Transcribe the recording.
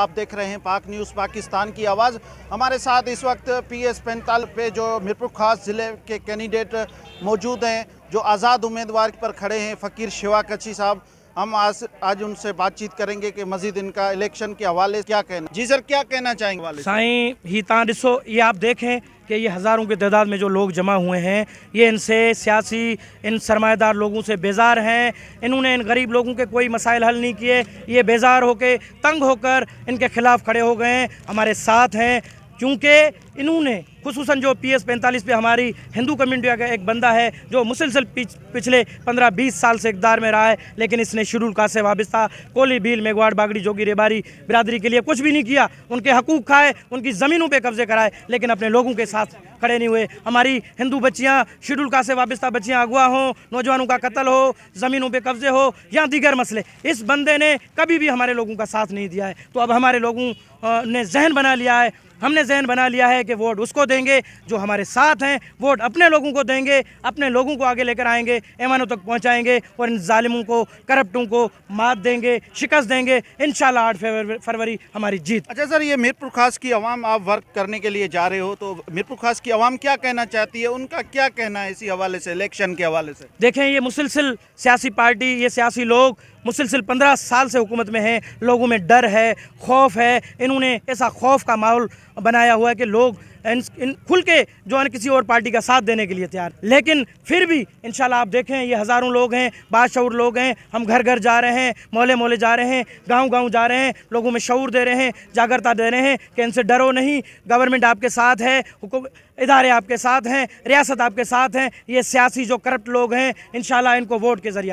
आप देख रहे हैं पाक न्यूज़ पाकिस्तान की आवाज़। हमारे साथ इस वक्त PS 45 पे जो मीरपुर खास ज़िले के कैंडिडेट मौजूद हैं, जो आज़ाद उम्मीदवार पर खड़े हैं, फ़कीर शिवा कच्छी साहब। हम आज उनसे बातचीत करेंगे कि मज़ीद इनका इलेक्शन के हवाले क्या कहना। जी सर, क्या कहना चाहेंगे? साईं ही तां ॾिसो, ये आप देखें कि ये हज़ारों की तादाद में जो लोग जमा हुए हैं, ये इनसे सियासी इन सरमाएदार लोगों से बेजार हैं। इन्होंने इन गरीब लोगों के कोई मसाइल हल नहीं किए। ये बेजार होकर तंग होकर इनके खिलाफ खड़े हो गए हैं, हमारे साथ हैं। क्योंकि इन्होंने खुसूसन जो PS 45 पे हमारी हिंदू कम्युनिटी का एक बंदा है जो मुसलसल पिछले 15-20 साल से इक़्तिदार में रहा है, लेकिन इसने शेड्यूल कास्ट से वाबस्ता कोली, भील, मेघवाड़, बागड़ी, जोगी, रेबारी बिरादरी के लिए कुछ भी नहीं किया। उनके हकूक़ खाए, उनकी ज़मीनों पे कब्ज़े कराए, लेकिन अपने लोगों के साथ खड़े नहीं हुए। हमारी हिंदू बच्चियाँ, शेड्यूल कास्ट से वाबस्ता बच्चियाँ अगवा हों, नौजवानों का कत्ल हो, ज़मीनों पे कब्ज़े हो या दीगर मसले, इस बंदे ने कभी भी हमारे लोगों का साथ नहीं दिया है। तो अब हमारे लोगों ने जहन बना लिया है, हमने जहन बना लिया है कि वोट उसको देंगे जो हमारे साथ हैं, वोट अपने लोगों को देंगे, अपने लोगों को आगे लेकर आएंगे, ऐवानों तक पहुंचाएंगे और इन जालिमों को, करप्टों को मात देंगे, शिकस्त देंगे। इंशाल्लाह 8 फरवरी हमारी जीत। अच्छा सर, ये मीरपुर खास की आवाम, आप वर्क करने के लिए जा रहे हो, तो मीरपुर खास की आवाम क्या कहना चाहती है, उनका क्या कहना है इसी हवाले से, इलेक्शन के हवाले से? देखें, ये मुसलसिल सियासी पार्टी, ये सियासी लोग मुसलसिल 15 साल से हुकूमत में हैं। लोगों में डर है, खौफ है। इन्होंने ऐसा खौफ का माहौल बनाया हुआ है कि लोग इन खुल के जो है किसी और पार्टी का साथ देने के लिए तैयार। लेकिन फिर भी इंशाल्लाह आप देखें, ये हज़ारों लोग हैं, बाशऊर लोग हैं। हम घर घर जा रहे हैं, मोहल्ले मोहल्ले जा रहे हैं, गांव गांव जा रहे हैं, लोगों में शऊर दे रहे हैं, जागरूकता दे रहे हैं कि इनसे डरो नहीं, गवर्नमेंट आपके साथ है, इदारे आपके साथ हैं, रियासत आपके साथ हैं। ये सियासी जो करप्ट लोग हैं, इंशाल्लाह इनको वोट के ज़रिए